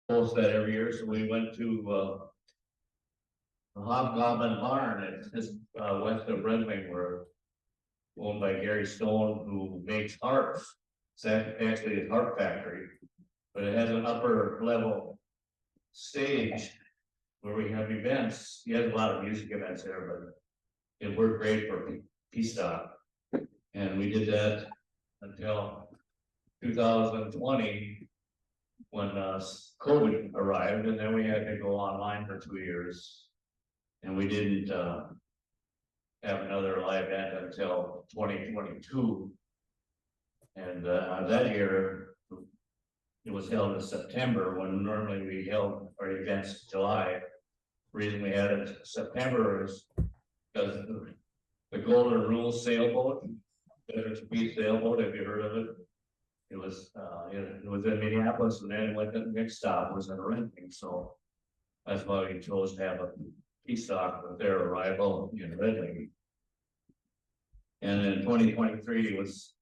host that every year. So we went to the Hobgoblin Barn at just west of Red Wing, where owned by Gary Stone, who makes harps. It's actually a harp factory, but it has an upper level stage where we have events. He has a lot of music events there, but it worked great for Peacestock. And we did that until 2020 when COVID arrived, and then we had to go online for 2 years. And we didn't have another live event until 2022. And that year, it was held in September, when normally we held our events in July. The reason we had it in September is because the Golden Rule sailboat, Desert Beach sailboat, have you heard of it? It was in Minneapolis, and then it went to the next stop was in Red Wing. So that's why we chose to have a Peacestock with their arrival in Red Wing. And in 2023 it was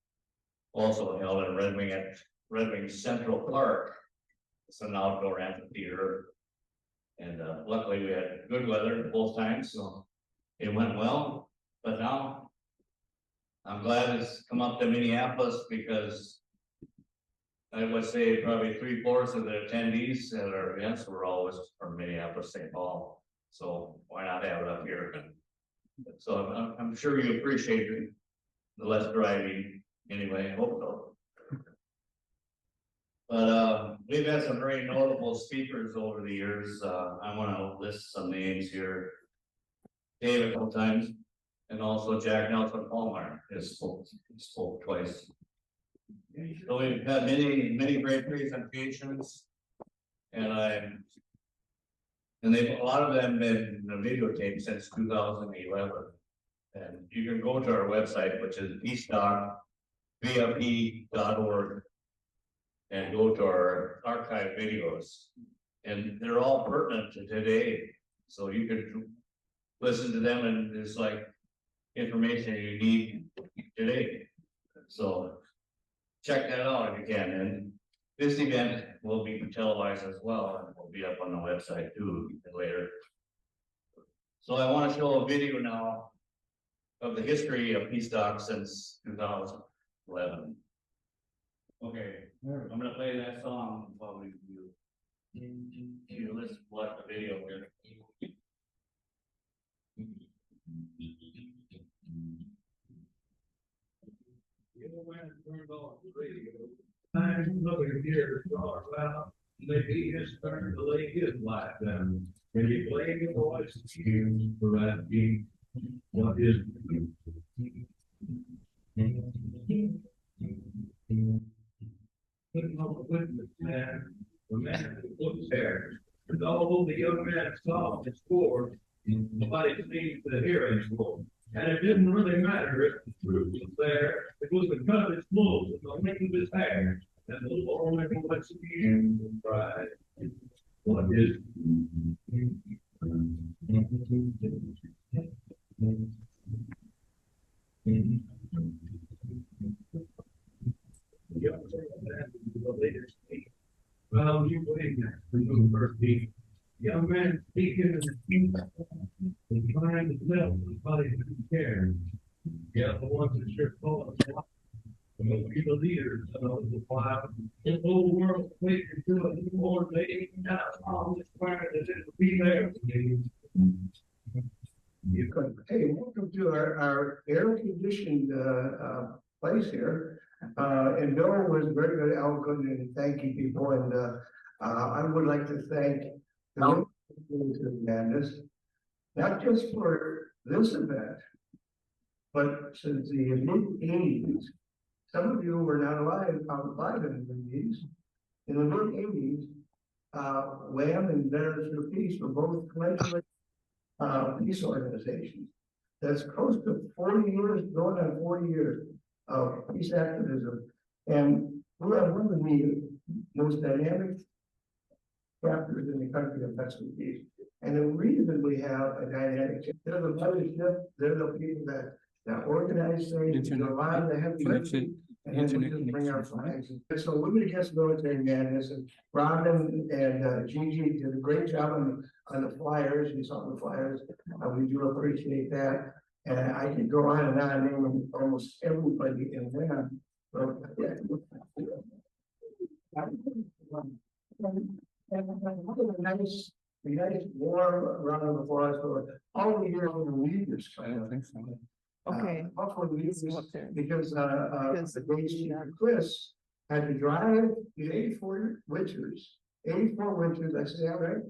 also held in Red Wing at Red Wing Central Park. It's an outdoor amphitheater. And luckily we had good weather both times, so it went well. But now I'm glad it's come up to Minneapolis, because I would say probably 3/4 of the attendees at our events were always from Minneapolis, St. Paul. So why not have it up here? So I'm sure you appreciate it, the less driving anyway, I hope so. But we've had some very notable speakers over the years. I want to list some names here. Dave a couple times, and also Jack Nelson Palmer has spoke twice. So we've had many great presentations, and a lot of them been videotaped since 2011. And you can go to our website, which is peacestock.org, and go to our archive videos, and they're all pertinent to today. So you could listen to them, and there's like information you need today. So check that out if you can. And this event will be televised as well, and will be up on the website too later. So I want to show a video now of the history of Peacestock since 2011. Okay, I'm gonna play that song while we do. Let's watch the video here. Turned on the radio. Another year talk about maybe he has turned to lay his life down. When you play your voice, you for asking what is putting on the witness man, the man who looks there. And although the young man saw his score, nobody seemed to hear his score. And it didn't really matter if the truth was there. It was the cut of his clothes and the length of his hair. And the Lord lets him cry. What is well, you wait for your first beat. Young man speaking in the kingdom and trying to tell somebody who cares. Yeah, the ones that sure call us will be the leaders of the wild. The whole world waiting to do it more. They ain't got all this fire that it will be there. You could, hey, welcome to our air-conditioned place here. And Bill was very, very eloquent in thanking people. And I would like to thank the Madness, not just for this event, but since the mid-80s. Some of you were not alive in the 80s. In the mid-80s, WHAM and Veterans for Peace were both fledgling peace organizations. That's close to 40 years, going on 40 years of peace activism. And we have one of the most dynamic chapters in the country of peace. And the reason we have a dynamic, they're the mothership, they're the people that organize things, to align the heavy lifting, and then we just bring our flags. And so Women Against Military Madness, and Robin and Gigi did a great job on the flyers. You saw the flyers. We do appreciate that. And I could go on and on naming almost everybody in there. But yeah. Nice warm round of applause for all the years when we lead this. I don't think so. Okay. Hopefully we lead Let's this go up there. because Because- the days Chris had to drive the 84 winters, 84 winters, I say that right?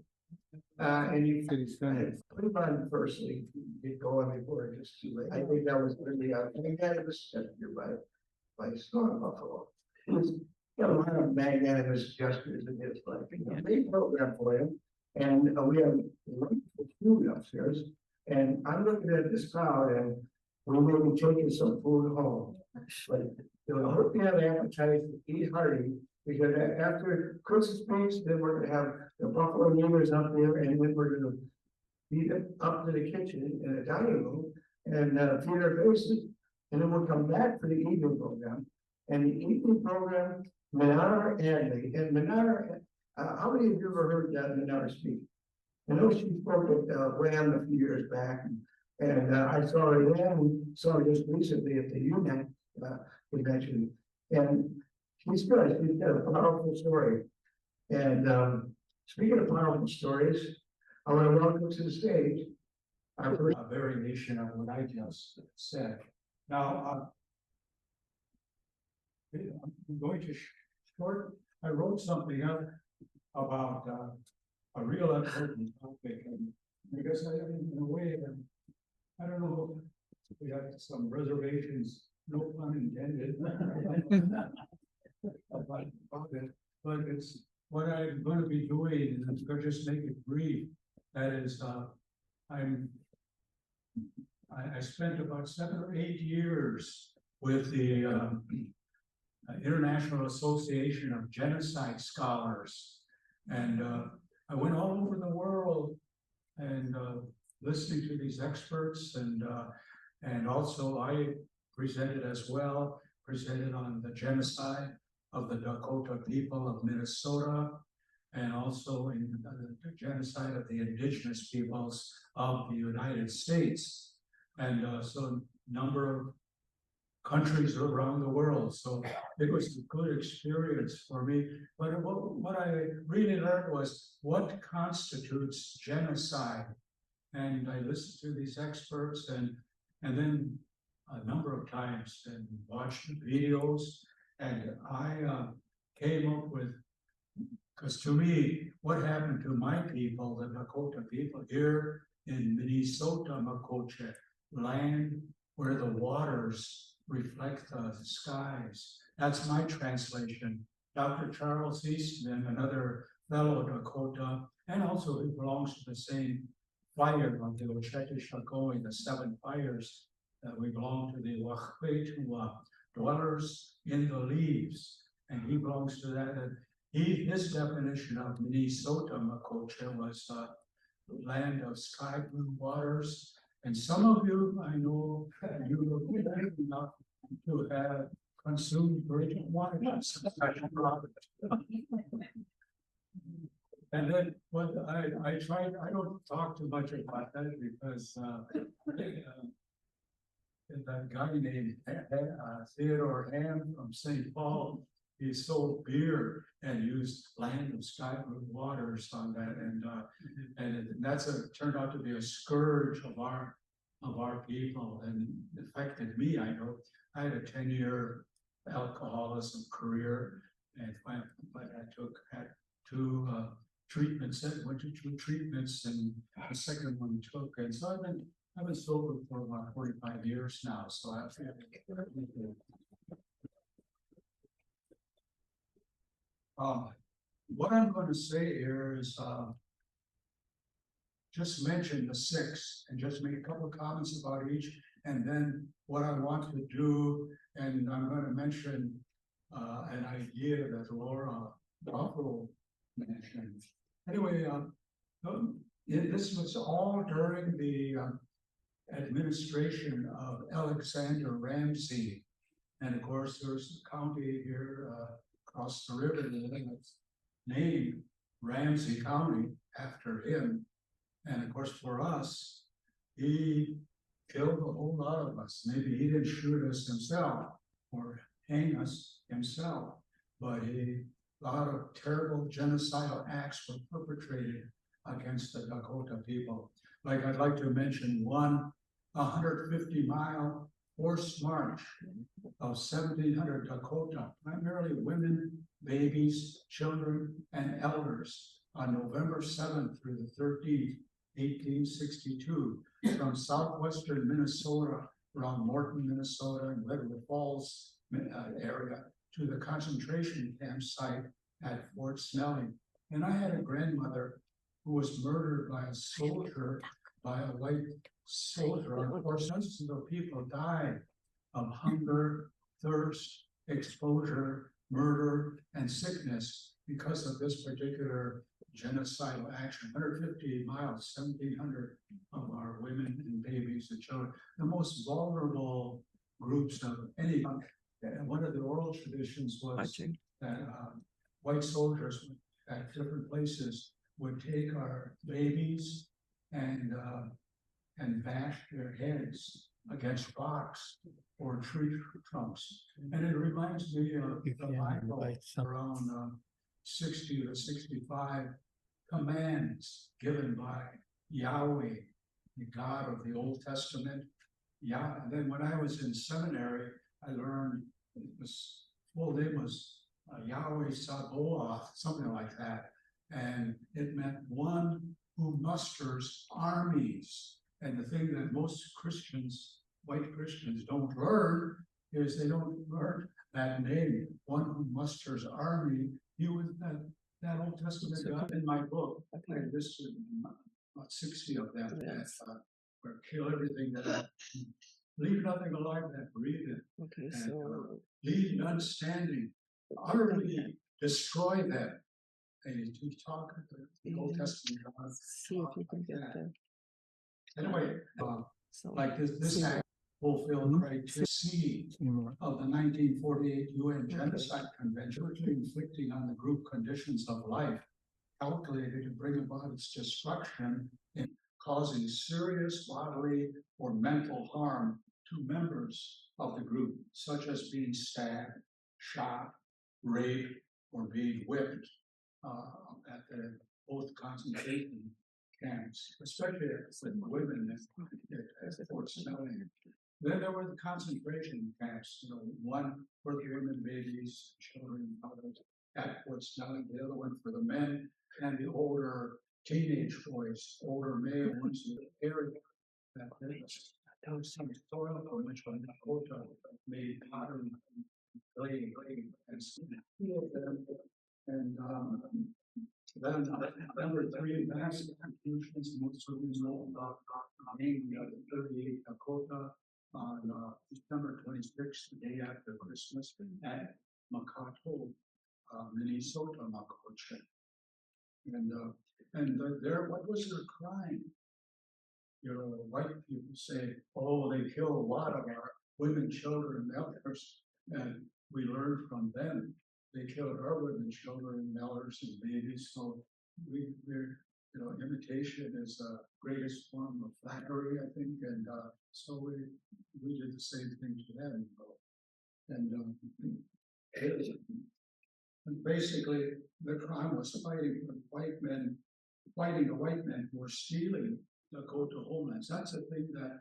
And you City Center. put him on firstly, get going before it gets too late. I think that was really, I think that was set here by Storm Buffalo. It was got a lot of magnanimous gestures in his life. A big program for him. And we have wonderful food upstairs. And I'm looking at this crowd and we may be taking some food home. But you know, I hope you have an appetite to eat hearty, because after Chris's speech, then we're gonna have the buffalo leaders up there, and then we're gonna feed it up to the kitchen in a dining room and feed our faces. And then we'll come back for the evening program. And the evening program, Mnar Adley, and Mnar, how many of you ever heard that Mnar speak? I know she spoke at Ram a few years back, and I saw her then, saw her just recently at the UNAC convention. And she's good, she's got a powerful story. And speaking of powerful stories, I want to welcome to the stage our first. A variation of what I just said. Now, I'm going to I wrote something up about a real important topic, and I guess in a way, I don't know, we have some reservations, no pun intended. about it, but it's what I'm going to be doing, and I'm going to just make it brief. That is, I spent about 7 or 8 years with the International Association of Genocide Scholars, and I went all over the world and listening to these experts, and also I presented as well, presented on the genocide of the Dakota people of Minnesota, and also in the genocide of the Indigenous peoples of the United States. And so a number of countries around the world. So it was a good experience for me. But what I really learned was what constitutes genocide. And I listened to these experts and then a number of times and watched videos. And I came up with, because to me, what happened to my people, the Dakota people here in Minnesota, Makoche, land where the waters reflect the skies. That's my translation. Dr. Charles Eastman, another fellow Dakota, and also he belongs to the same fire of the Ochetishakoe, the 7 fires. We belong to the Wahpeton, dwellers in the leaves, and he belongs to that. And his definition of Minnesota Makoche was land of sky blue waters. And some of you, I know, you were lucky enough to have consumed drinking water. And then what I tried, I don't talk too much about that because that guy named Theodore Ham from St. Paul, he sold beer and used land of sky blue waters on that, and that's turned out to be a scourge of our people, and affected me. I know I had a 10-year alcoholism career, and but I had 2 treatments. Went to 2 treatments, and the second one took, and so I've been sober for about 45 years now. So I what I'm going to say here is just mention the 6 and just make a couple of comments about each, and then what I want to do, and I'm going to mention an idea that Laura Buffalo mentioned. Anyway, this was all during the administration of Alexander Ramsey. And of course, there's a county here across the river that's named Ramsey County after him. And of course, for us, he killed a whole lot of us. Maybe he didn't shoot us himself or hang us himself, but a lot of terrible genocidal acts were perpetrated against the Dakota people. Like I'd like to mention one 150-mile forced march of 1,700 Dakota, primarily women, babies, children, and elders on November 7th through the 13th, 1862, from southwestern Minnesota, around Morton, Minnesota, and Redwood Falls area to the concentration camp site at Fort Snelling. And I had a grandmother who was murdered by a soldier, by a white soldier. Of course, dozens of people died of hunger, thirst, exposure, murder, and sickness because of this particular genocidal action. 150 miles, 1,700 of our women and babies and children, the most vulnerable groups of any. One of the oral traditions was that white soldiers at different places would take our babies and bash their heads against rocks or tree trunks. And it reminds me of the Bible around 60 to 65 commands given by Yahweh, the God of the Old Testament. Yeah, and then when I was in seminary, I learned his full name was Yahweh Sabaoth, something like that. And it meant one who musters armies. And the thing that most Christians, white Christians, don't learn is they don't learn that name, one who musters army. He was that Old Testament God in my book. I listed about 60 of them that kill everything that leave nothing alive that breathe it. Okay, And so leave none standing, utterly destroy them. And you talk the Old Testament God. see if you can get the Anyway, so like this act fulfilled criteria C of the 1948 UN Genocide Convention, inflicting on the group conditions of life, calculated to bring about its destruction in causing serious bodily or mental harm to members of the group, such as being stabbed, shot, raped, or being whipped at the both concentration camps, especially with women at Fort Snelling. Then there were the concentration camps, one for the women, babies, children, others at Fort Snelling, the other one for the men and the older teenage boys, older male ones in the area. That there was some soil from which one Dakota made pottery, clay, and two of them. And then number three, mass executions, most of you know about naming the 38 Dakota on December 26th, the day after Christmas, at Mato, Minnesota, Mato. And there, what was their crime? White people say, oh, they kill a lot of our women, children, and elders, and we learned from them. They killed our women, children, elders, and babies. So we're, imitation is the greatest form of flattery, I think, and so we did the same thing to them. And basically, the crime was fighting the white men who were stealing Dakota homelands. That's a thing that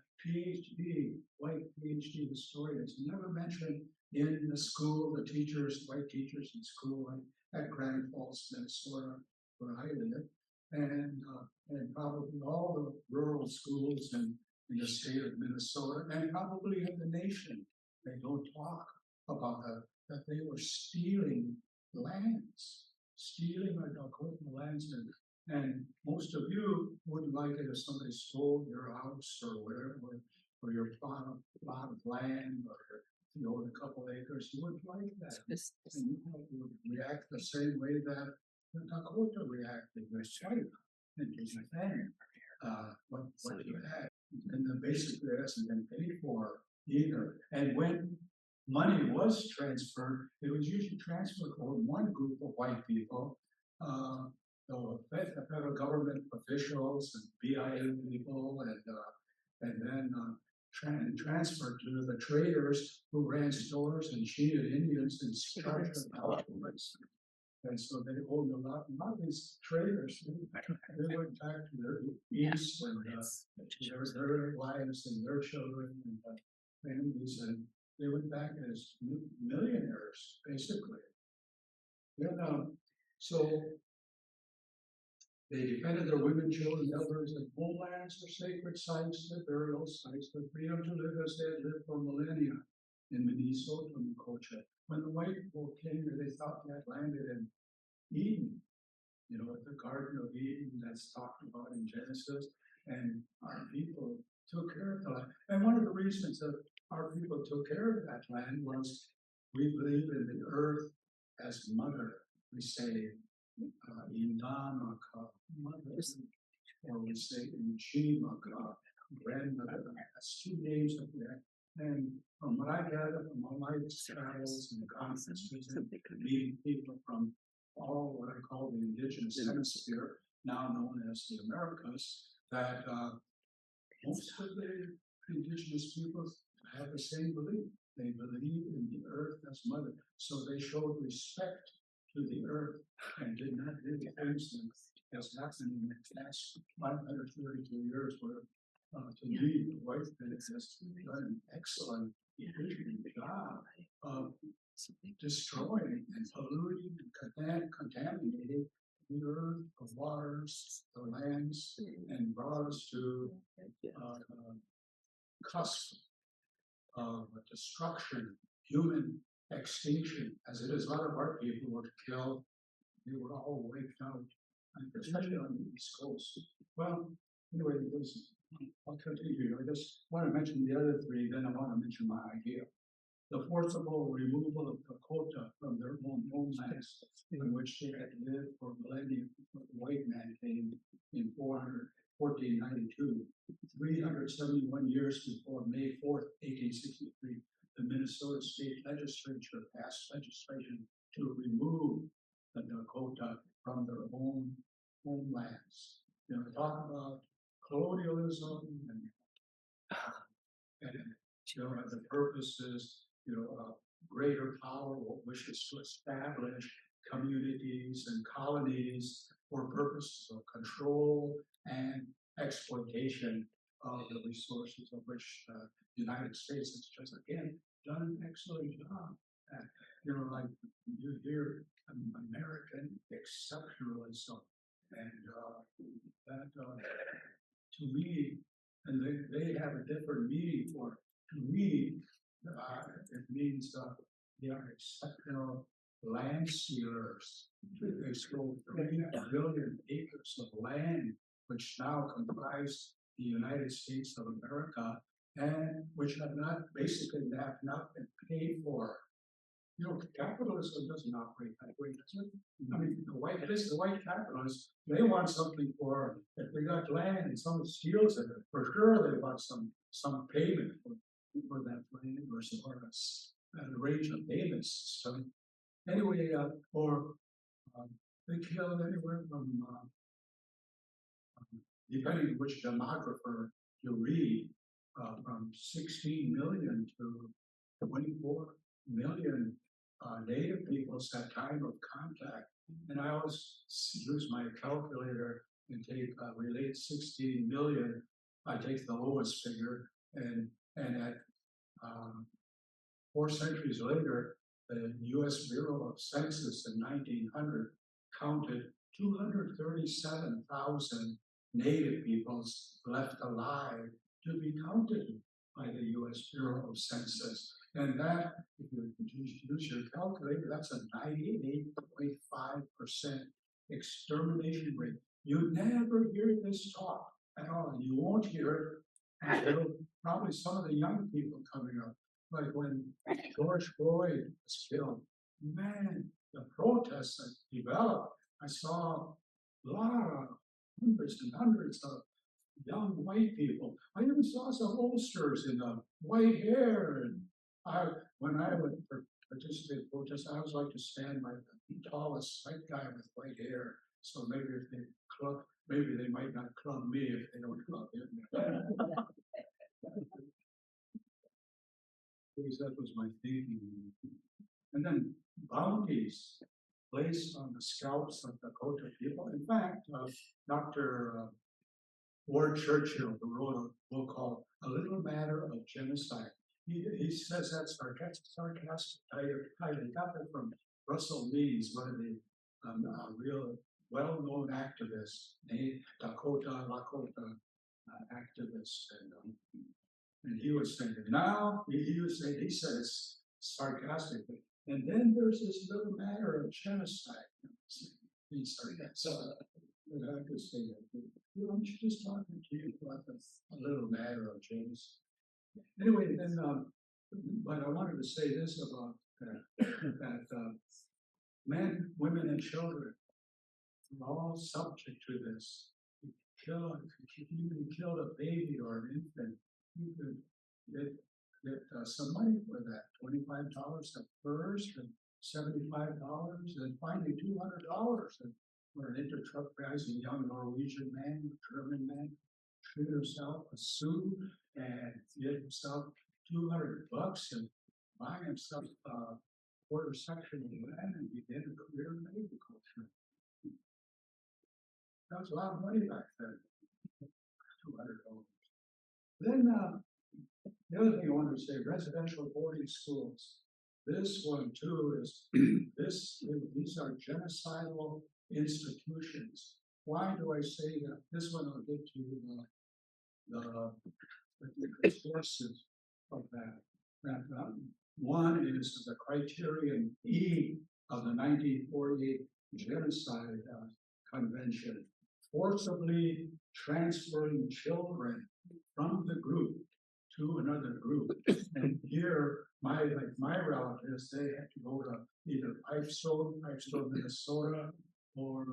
white PhD historians never mentioned in the school, the teachers, white teachers in school at Grand Falls, Minnesota, where I live, and probably all the rural schools in the state of Minnesota, and probably in the nation. They don't talk about that they were stealing lands, stealing our Dakota lands, and most of you wouldn't like it if somebody stole your house or whatever, or your plot of land, or if you own a couple acres, you wouldn't like that. And you would react the same way that the Dakota reacted. They're sorry and defend what you had. and then basically it hasn't been paid for either. And when money was transferred, it was usually transferred for one group of white people, the federal government officials and BIA people, and then transferred to the traders who ran stores and cheated Indians and charged them outright. And so they owned a lot of these traders, they went back to their east and their wives and their children and families, and they went back as millionaires, basically. Then, so they defended their women, children, elders, and homelands, their sacred sites, their burial sites, their freedom to live as they had lived for millennia in Minnesota and Dakota. When the white people came here, they thought they had landed in Eden, you know, the Garden of Eden that's talked about in Genesis, and our people took care of the land. And one of the reasons that our people took care of that land was we believe in the earth as mother. We say, Indamaka, mother, or we say Inchimaka, grandmother. That's two names of that. And from what I gather from all my travels and conferences and meeting people from all what I call the Indigenous hemisphere, now known as the Americas, that most of the Indigenous people have the same belief. They believe in the earth as mother. So they showed respect to the earth and did not do the things that has happened in the past 532 years where to me, the white man has done an excellent job of destroying and polluting and contaminating the earth, the waters, the lands, and brought us to cusp of destruction, human extinction, as it is. A lot of our people were killed. They were all wiped out, especially on the East Coast. Well, anyway, I'll continue. I just want to mention the other three, then I want to mention my idea. The forcible removal of Dakota from their own homelands in which they had lived for millennia before the white man came in 1492, 371 years before May 4th, 1863, the Minnesota State Legislature passed legislation to remove the Dakota from their own homelands. You know, talk about colonialism and you know, the purpose is, you know, greater power wishes to establish communities and colonies for purposes of control and exploitation of the resources of which the United States has just, again, done an excellent job. You know, like you hear American exceptionalism, and that to me, and they have a different meaning for it. To me, it means they are exceptional land stealers. They stole 3 billion acres of land, which now comprise the United States of America, and which have not basically have not been paid for. You know, capitalism doesn't operate that way, does it? I mean, the white capitalists, they want something for, if they got land and someone steals it, for sure they want some payment for that land or a range of payments. So anyway, they killed anywhere from, depending on which demographer you read, from 16 million to 24 million Native peoples at time of contact. And I always use my calculator and relate 16 million. I take the lowest figure, and at 4 centuries later, the U.S. Bureau of Census in 1900 counted 237,000 Native peoples left alive to be counted by the U.S. Bureau of Census. And that, if you use your calculator, that's a 98.5% extermination rate. You never hear this talk at all. And you won't hear it until probably some of the young people coming up. Like when George Floyd was killed, man, the protests that developed. I saw a lot of hundreds and hundreds of young white people. I even saw some oldsters in white hair. And when I would participate in protests, I always like to stand by the tallest white guy with white hair. So maybe if they club, maybe they might not club me if they don't club him. Because that was my thinking. And then bounties placed on the scalps of Dakota people. In fact, Dr. Ward Churchill, who wrote a book called A Little Matter of Genocide, he says that's sarcastic. I got that from Russell Means, one of the real well-known activists, Dakota activist, and he was saying that now he said it's sarcastic, and then there's this little matter of genocide. He's sarcastic. I could say that. I'm just talking to you about a little matter of genocide. Anyway, then, but I wanted to say this about that men, women, and children are all subject to this. You can kill a baby or an infant, you could get some money for that. $25 at first, and $75, and finally $200. And for an enterprising young Norwegian man, German man, treat himself a suit and get himself $200 and buy himself a quarter section of land and begin a career in agriculture. That was a lot of money back then. $200. Then the other thing I wanted to say, residential boarding schools. This one too is these are genocidal institutions. Why do I say that? This one I'll get to the sources of that. One is the criterion E of the 1948 Genocide Convention, forcibly transferring children from the group to another group. And here, my relatives, they had to go to either Pipestone, Minnesota, or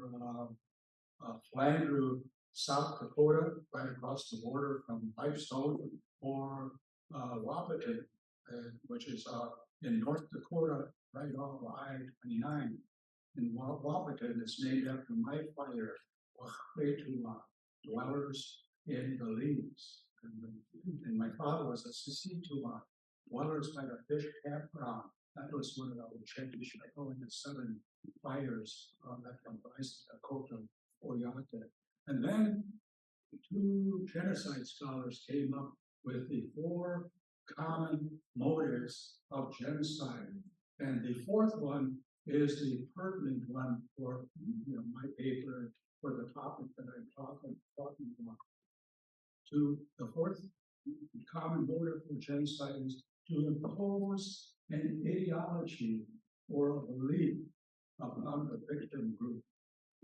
Flandreau, South Dakota, right across the border from Pipestone, or Wahpeton, which is in North Dakota, right off of I-29. And Wahpeton is named after my father, Wahpeton, dwellers in the leaves. And my father was a Sisituma, dwellers by the fish campground. That was one of the in the 7 fires that comprised Dakota, Oyate. And then 2 genocide scholars came up with the 4 common motives of genocide. And the 4th one is the pertinent one for my paper, for the topic that I'm talking about. The 4th common motive for genocide is to impose an ideology or a belief upon the victim group.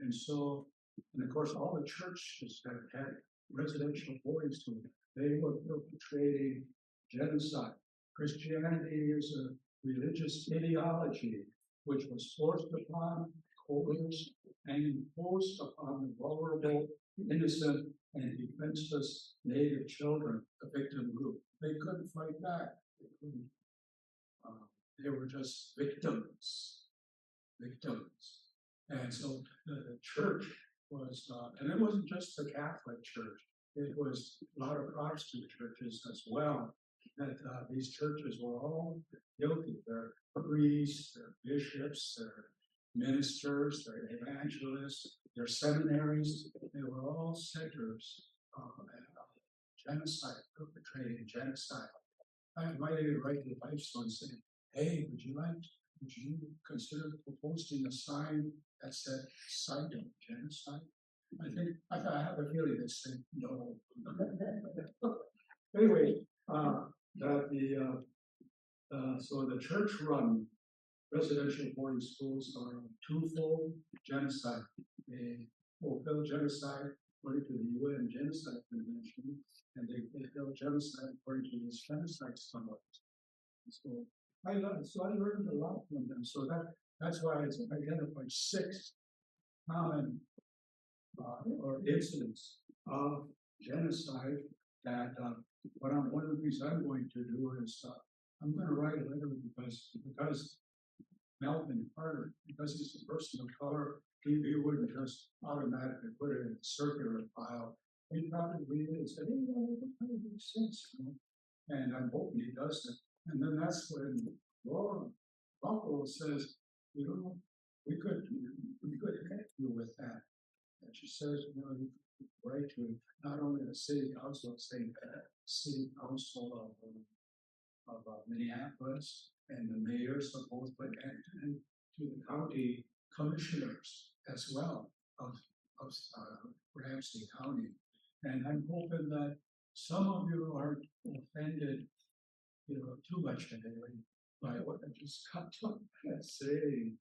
And so, and of course, all the churches that had residential boarding schools, they were perpetrating genocide. Christianity is a religious ideology which was forced upon, coerced, and imposed upon the vulnerable, innocent, and defenseless Native children, the victim group. They couldn't fight back. They were just victims. And so the church was, and it wasn't just the Catholic Church, it was a lot of Protestant churches as well, that these churches were all guilty. Their priests, their bishops, their ministers, their evangelists, their seminaries, they were all centers of genocide, perpetrating genocide. I might even write to the Pipestone saying, hey, would you consider posting a sign that said site of genocide? I have a feeling they said no. Anyway, so the church-run residential boarding schools are twofold genocide. They fulfill genocide according to the UN Genocide Convention, and they fulfill genocide according to these genocide scholars. So I learned a lot from them. So that's why it's identified 6 common or incidents of genocide, that, one of the things I'm going to do is, I'm gonna write a letter because Melvin Carter, because he's a person of color, he wouldn't just automatically put it in a circular file. He probably read it and said, hey, that kind of makes sense, you know? And I'm hoping he does that. And then that's when Laura Buffalo says, you know, we could help you with that. And she says, you know, you write to not only the city council, city council of Minneapolis and the mayors of both, but and to the county commissioners as well of Ramsey County. And I'm hoping that some of you aren't offended, you know, too much anyway, by what I just got to say.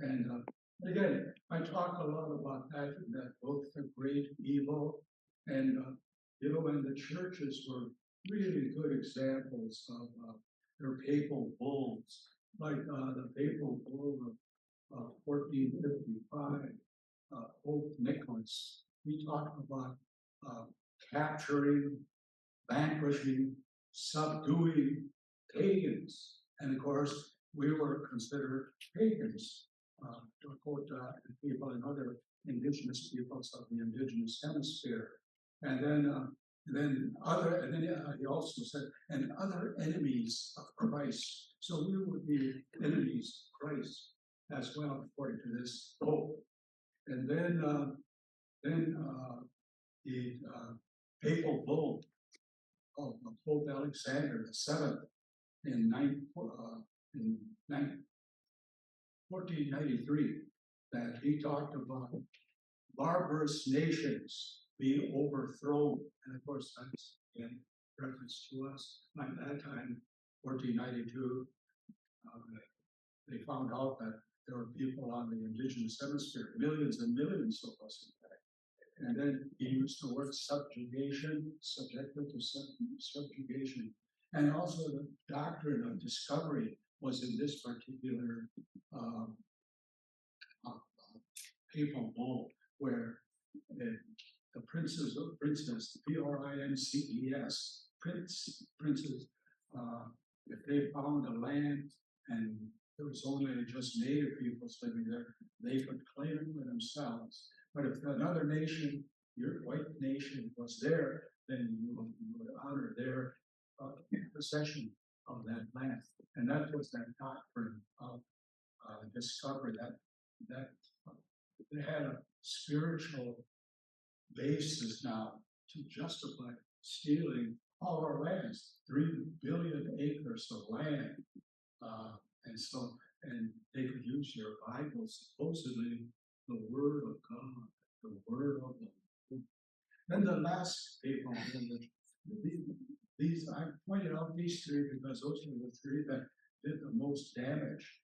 And again, I talk a lot about that both the great evil and, you know, and the churches were really good examples of their papal bulls, like the papal bull of 1455, Pope Nicholas. He talked about capturing, vanquishing, subduing pagans. And of course, we were considered pagans, Dakota and people and other indigenous peoples of the indigenous hemisphere. And then he also said, and other enemies of Christ. So we would be enemies of Christ as well, according to this Pope. And then the papal bull of Pope Alexander VII in 1493, that he talked about barbarous nations being overthrown. And of course, that's in reference to us. By that time, 1492, they found out that there were people on the indigenous hemisphere, millions and millions of us, in fact. And then he used the word subjugation, subjected to subjugation. And also the doctrine of discovery was in this particular papal bull, where the princess, P-R-I-N-C-E-S, princes, if they found a land and there was only just native peoples living there, they could claim it for themselves. But if another nation, your white nation, was there, then you would honor their possession of that land. And that was that doctrine of discovery, that it had a spiritual basis now to justify stealing all our lands, 3 billion acres of land. And they could use your Bible, supposedly the Word of God, the Word of the Lord. Then the last paper, these I pointed out these three because those were the three that did the most damage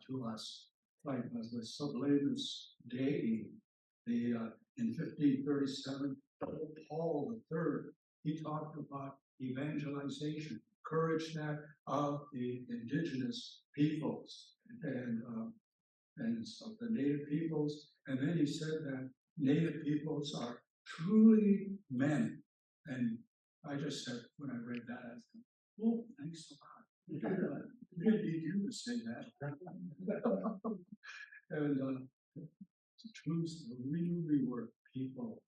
to us. Like the Sublimus Dei, in 1537, Paul III, he talked about evangelization, courage that of the indigenous peoples and of the native peoples. And then he said that native peoples are truly men. And I just said, when I read that, I said, oh, thanks a lot. We didn't need you to say that. And the truth, really were people.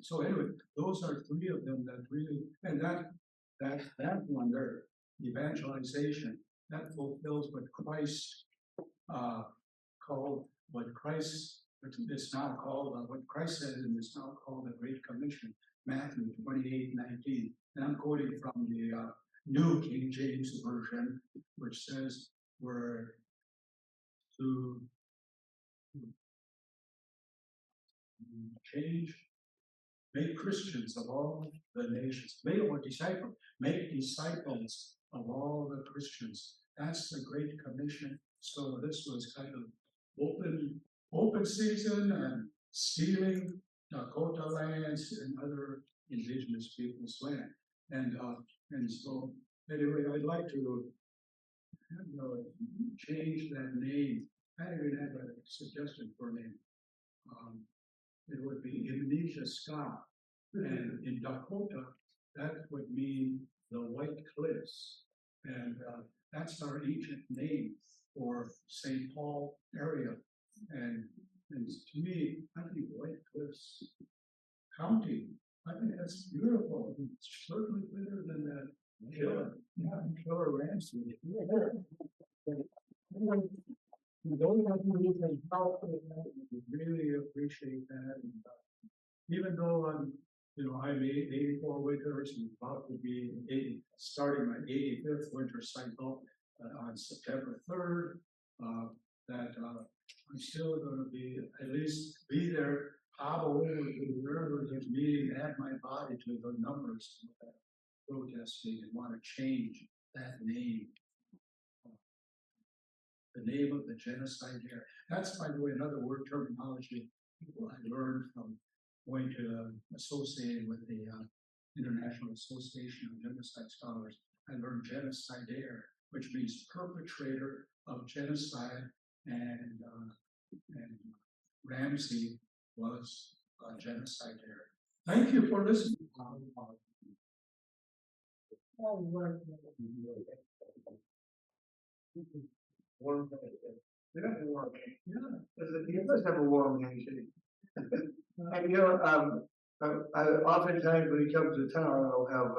So anyway, those are three of them that really, and that one there, evangelization, that fulfills what Christ called, what Christ is now called, what Christ said and is now called the Great Commission, Matthew 28:19. And I'm quoting from the New King James Version, which says we're to change, make Christians of all the nations, make disciples of all the Christians. That's the Great Commission. So this was kind of open season and stealing Dakota lands and other indigenous people's land. And so anyway, I'd like to change that name. I even have a suggestion for a name. it would be Indonesia Ska. And in Dakota, that would mean the White Cliffs. And that's our ancient name for St. Paul area. And to me, I think White Cliffs County, I think that's beautiful. It's certainly better than that killer ranch. Really appreciate that. And, even though I made 84 winters and about to be starting my 85th winter cycle on September 3rd, that I'm still going to be at least be there, hobble over to wherever there's meeting, add my body to the numbers of that protesting and want to change that name. The name of the genocide there. That's, by the way, another word terminology I learned from going to associated with the International Association of Genocide Scholars. I learned genocidaire, which means perpetrator of genocide, and Ramsey was a genocidaire. Thank you for listening. Warm handshake. He does have a warm handshake. And I oftentimes when he comes to town, I'll have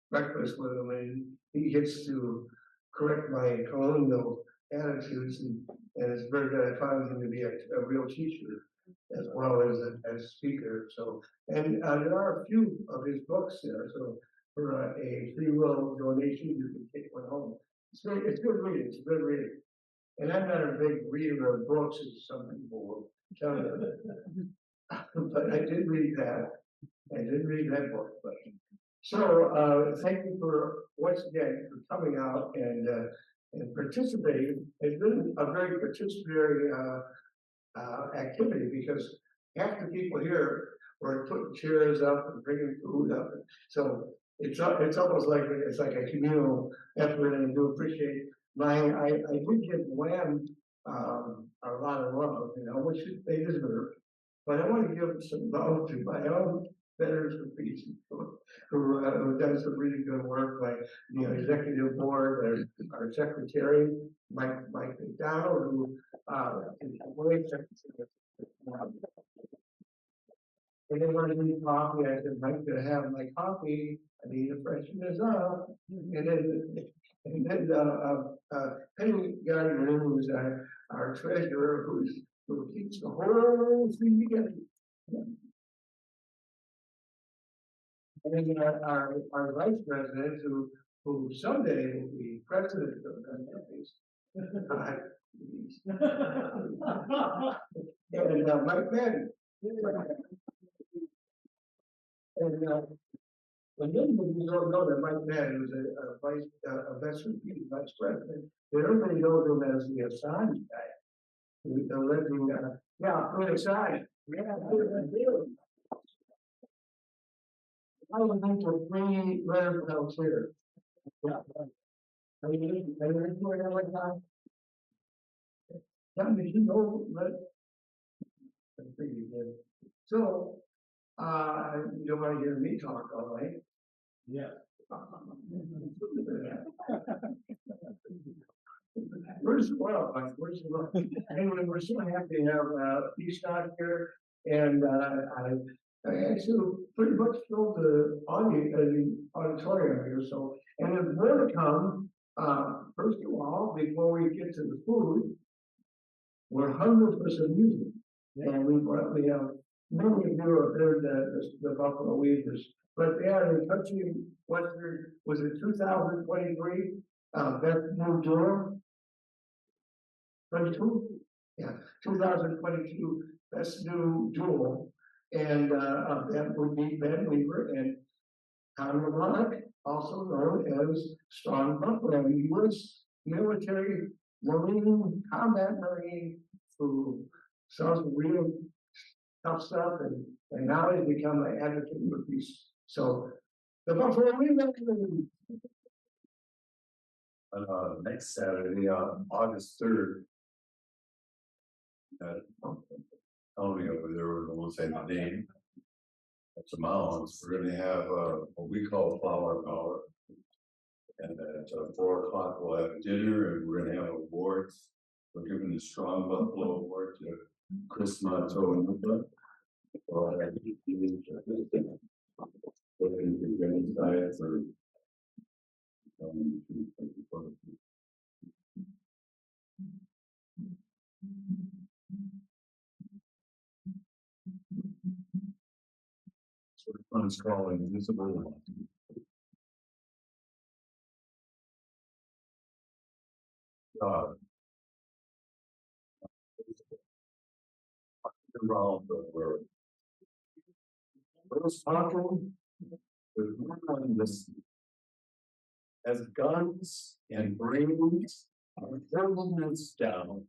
breakfast with him, and he gets to correct my colonial attitudes, and it's very good. I found him to be a real teacher as well as a speaker. So, and there are a few of his books there. So, for a free will donation, you can take one home. It's good reading. It's good reading. And I'm not a big reader of books, as some people will tell you. But I did read that. I did read that book. But so thank you for once again for coming out and participating. It's been a very participatory activity because half the people here were putting chairs up and bringing food up. So it's almost like it's like a communal effort, and I do appreciate I did give Wham a lot of love, which they deserve. But I want to give some love to my own Veterans for Peace, who have done some really good work, like the executive board, our secretary, Mike McDonald, who is the voice secretary. They didn't want to need coffee. I said, Mike, to have my coffee, I need to freshen this up. And then Penny Gardner, who's our treasurer, who keeps the whole thing together. And then our vice president, who someday will be president of the country. And Mike Madden. And when you don't know that Mike Madden was a veteran vice president, everybody knows him as the Assange guy. The living, put aside. Yeah, I would think for free letter belts here. Yeah. Are you enjoying that right now? John, did you know that? I think you did. So, you don't want to hear me talk, all right? Yeah. Where's the well, Mike? Where's the well? Anyway, we're so happy to have Peacestock here, and I actually pretty much filled the auditorium here. So, and there's more to come. First of all, before we get to the food, we're hungry for some music, and we have many of you have heard the Buffalo Weavers, but they are in country western. Was it 2023? Beth New Durham. 22? Yeah, 2022 Best New Duel, and that would be Ben Weaver and Conrad Monk, also known as Strong Buffalo, U.S. military Marine, combat Marine, who saw some real tough stuff, and now he's become an advocate for peace. So, the Buffalo Weavers. Next Saturday, August 3rd, county over there, we won't say the name. At the mountains, we're gonna have what we call flower power. And at 4 o'clock, we'll have dinner and we're gonna have awards. We're giving the Strong Buffalo Award to Chris Mato and Nunpa. For our genocide for sort of fun is called invisible. God. Around the world. Those talking with no one listening. As guns and brains are hurling us down,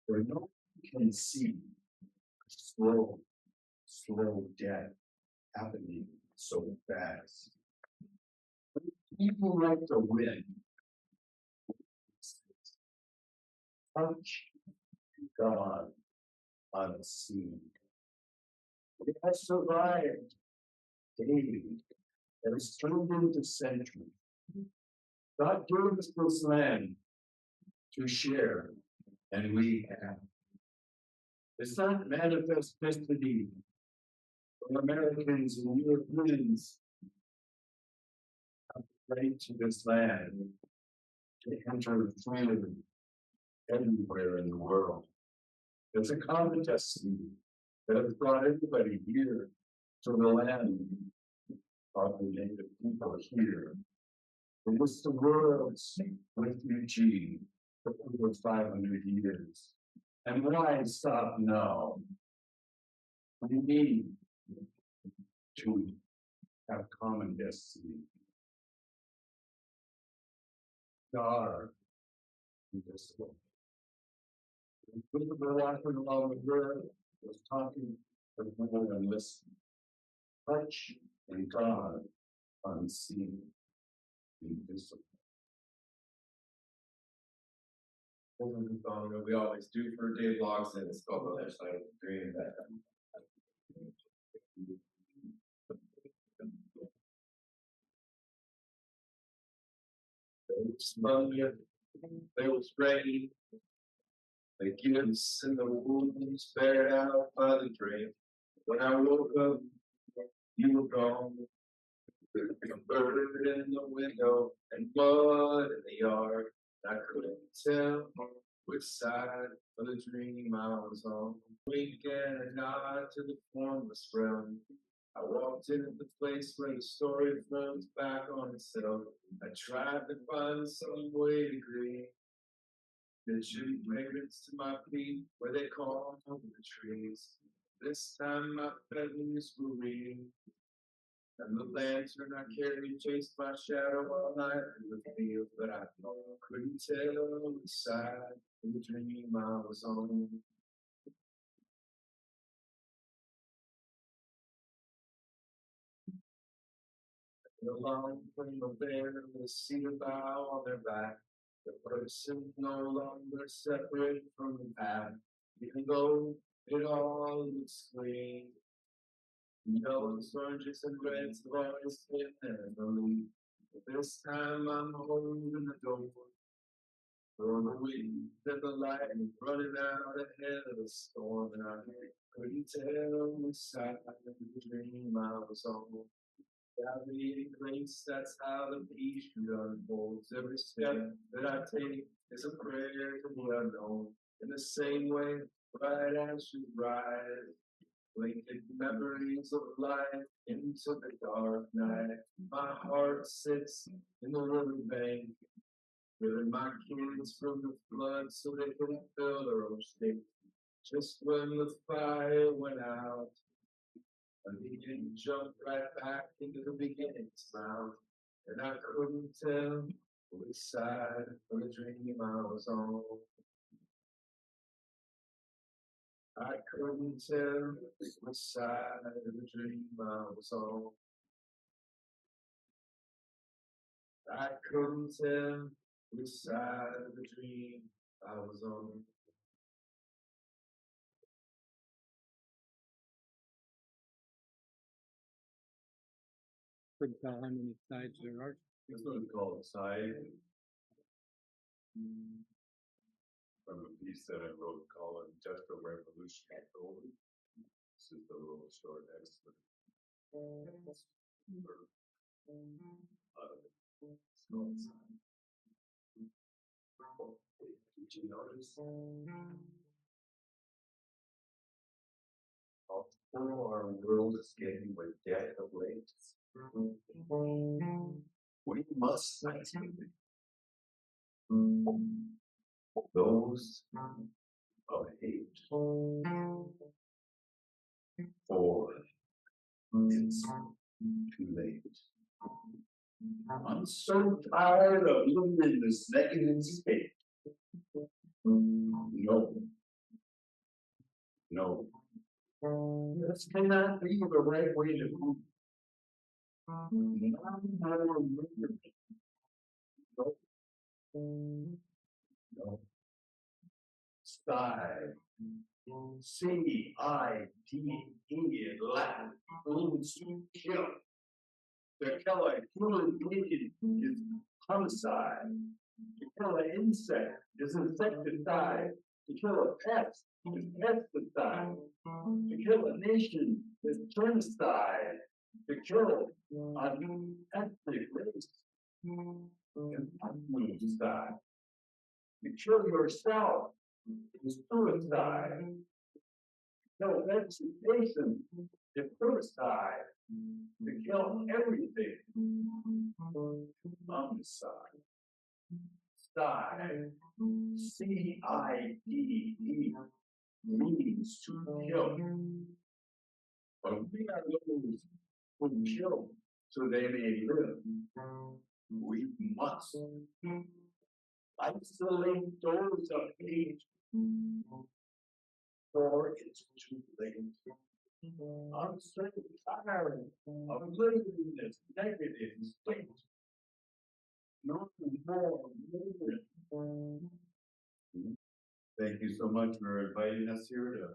where no one can see slow death happening so fast. People like to win. Touch God on the scene. It has survived daily. It has turned into centuries. God gave us this land to share, and we have. It's not manifest destiny for Americans and Europeans have the right to this land to enter freely everywhere in the world. It's a common destiny that has brought everybody here to the land of the native people here. It was the world's refugee for over 500 years. And why stop now? We need to have common destiny. God, invisible. Invisible walking along the world was talking to no one listening. Touch and God unseen, invisible. We always do for Dave Logs and it's called the other side of the dream. There was rain, the gifts and the wounds bared out by the drain. When I woke up, you were gone. A bird in the window and mud in the yard. I couldn't tell which side of the dream I was on. Wink and a nod to the formless realm. I walked into the place where the story flows back on itself. I tried to find some way to grieve. The shooting ravens to my feet where they call over the trees. This time my feathers were real. And the lantern I carried chased my shadow all night in the field, but I couldn't tell which side of the dream I was on. The long from the bear with a cedar bough on their back. The person no longer separate from the path, even though it all looks green. Yellows, oranges, and reds have always been there in the lead. But this time I'm holding the door. For the wind and the lightning running out ahead of the storm. And I couldn't tell which side of the dream I was on. Gravity and grace, that's how the peace unfolds. Every step that I take is a prayer to the unknown. In the same way, right as you rise, blinking memories of life into the dark night. My heart sits in the riverbank, killing my kids from the flood so they couldn't fill their own state. Just when the fire went out, and the beginning jumped right back into the beginning's mouth, and I couldn't tell which side of the dream I was on. I couldn't tell which side of the dream I was on. I couldn't tell which side of the dream I was on. Couldn't tell how many sides there are. This one's called Side. From a piece that I wrote called Just a Revolution. This is the little short excerpt. Did you notice? How full our world is getting with death of late. We must fight those of hate. For it's too late. I'm so tired of living in this negative state. No. No. This cannot be the right way to move. No. No. Side. C-I-D-E in Latin means to kill. To kill a human being is homicide. To kill an insect is insecticide. To kill a pest is pesticide. To kill a nation is genocide. To kill an ethnic race is suicide. To kill yourself is suicide. No vegetation is suicide. To kill everything, homicide. Side, C-I-D-E, means to kill. But we are those who kill so they may live. We must isolate those of hate, for it's too late. I'm so tired of living in this negative state. No more movement. Thank you so much for inviting us here to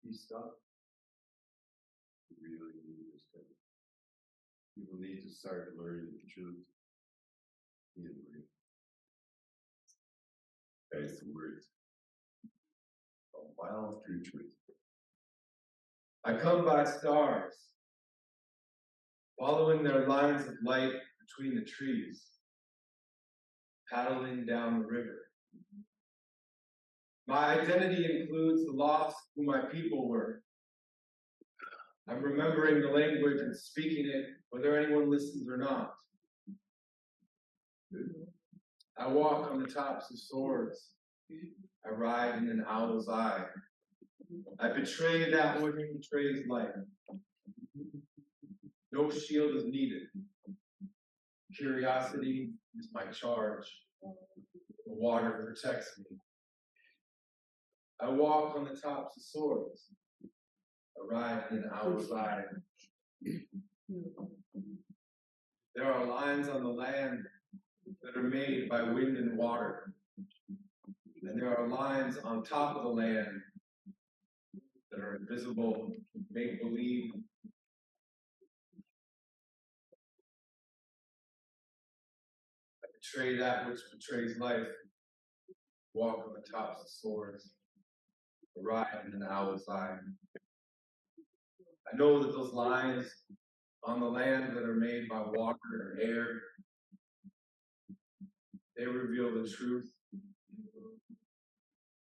Peacestock. We really need this thing. People need to start learning the truth. Guys, the words. A wild true truth. I come by stars, following their lines of light between the trees, paddling down the river. My identity includes the loss of who my people were. I'm remembering the language and speaking it, whether anyone listens or not. I walk on the tops of swords. I ride in an owl's eye. I betray that which betrays life. No shield is needed. Curiosity is my charge. The water protects me. I walk on the tops of swords. I ride in an owl's eye. There are lines on the land that are made by wind and water. And there are lines on top of the land that are invisible, make believe. I betray that which betrays life. Walk on the tops of swords. Ride in an owl's eye. I know that those lines on the land that are made by water or air, they reveal the truth.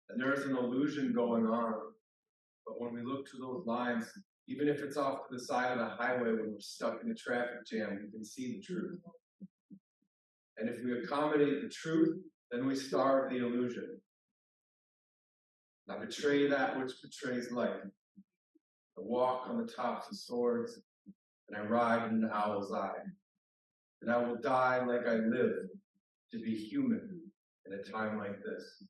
And there's an illusion going on. But when we look to those lines, even if it's off to the side of the highway when we're stuck in a traffic jam, we can see the truth. And if we accommodate the truth, then we starve the illusion. I betray that which betrays life. I walk on the tops of swords, and I ride in an owl's eye. And I will die like I live, to be human in a time like this.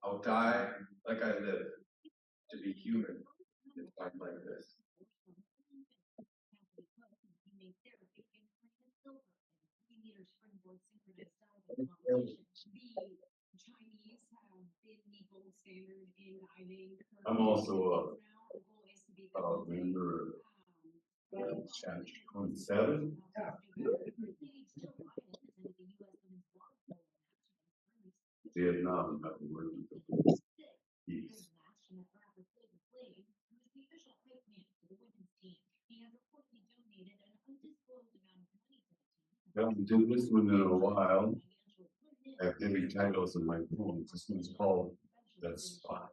I'll die like I live, to be human in a time like this. I'm also a member Chapter 27. Vietnam got the word of peace. I haven't done this one in a while. I have heavy titles in my poems. This one's called The Spot.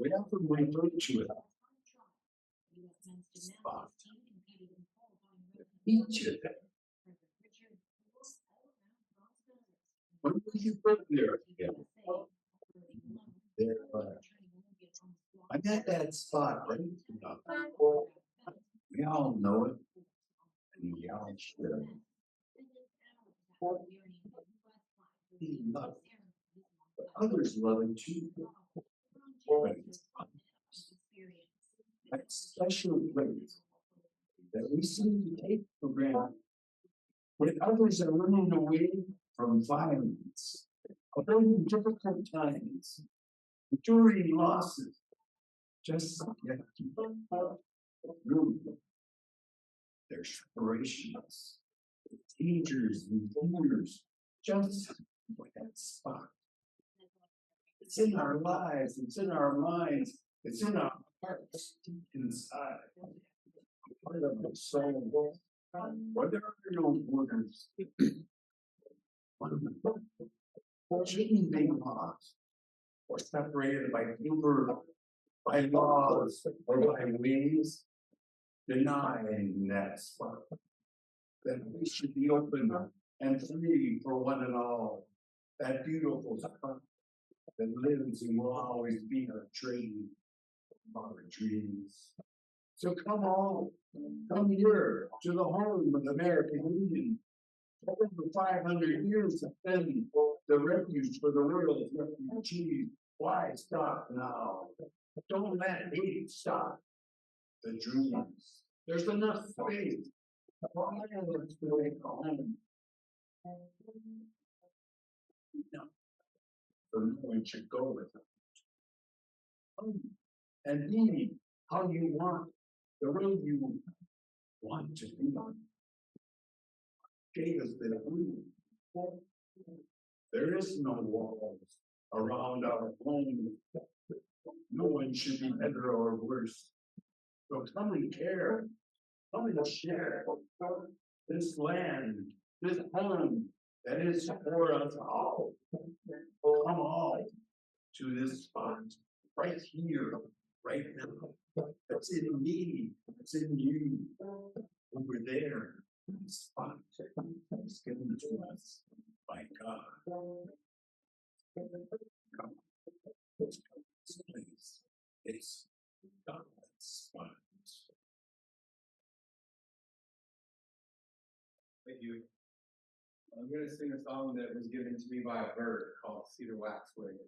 We often refer to it. Spot. Each of them. When did you put there again? There, I'm at that spot, right? We all know it. And we all should. He loves it. But others love it too. But it's that special place that we seem to take for granted. When others are running away from violence, avoiding difficult times, enduring losses, just yet they're inspirations, dangers and fears, just like that spot. It's in our lives, it's in our minds, it's in our hearts, deep inside. Part of the soul. Where there are no borders. Shouldn't be lost or separated by paper, by laws, or by ways, denying that spot. That we should be open and free for one and all. That beautiful spot that lives and will always be our dream of our dreams. So come on, come here to the home of the American Indian. For over 500 years have been the refuge for the world's refugees. Why stop now? Don't let hate stop the dreams. There's enough space for all of us to make a home. No. So no one should go with it. And be how you want, the way you want to be. Gave us the room. There is no walls around our home. No one should be better or worse. So come and care, come and share this land, this home that is for us all. Come all to this spot, right here, right now. That's in me, that's in you, over there. Spot is given to us by God. Come, let's come to this place. It's God's spot. Thank you. I'm going to sing a song that was given to me by a bird called Cedar Waxwing.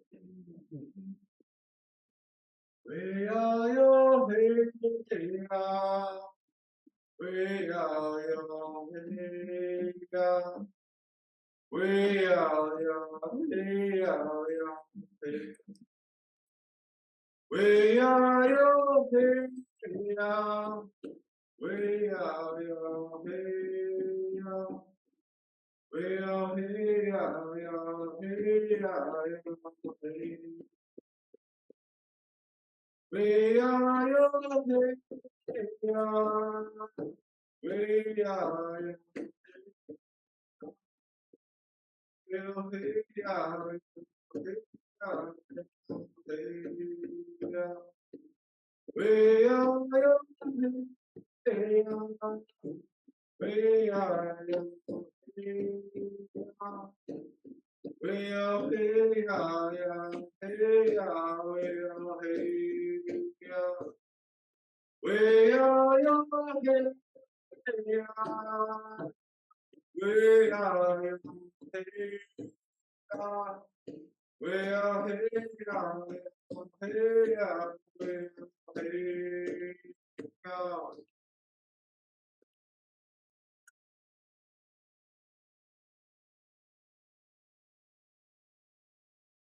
We are your Vega. We are your Vega. We are your Vega. We are your Vega. We are your Vega. We are here, we are here, we are your Vega. We are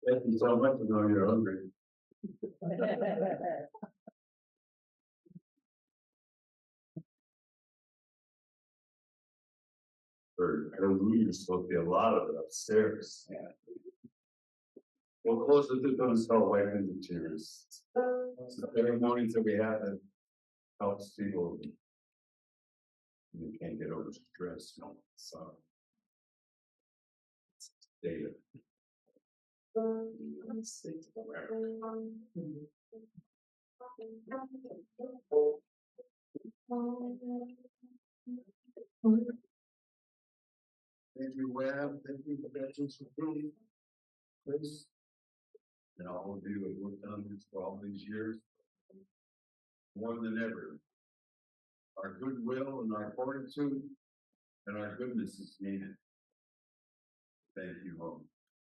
Thank you so much. I know you're hungry. I heard we were supposed to be a lot of it upstairs. Yeah. We'll close it to those all wipe into tears. It's the ceremonies that we have that helps people. They can't get over stress, no, so. Data. Thank you, Webb. Thank you for veterans for being this. And all of you have worked on this for all these years. More than ever. Our goodwill and our fortitude and our goodness is needed. Thank you all.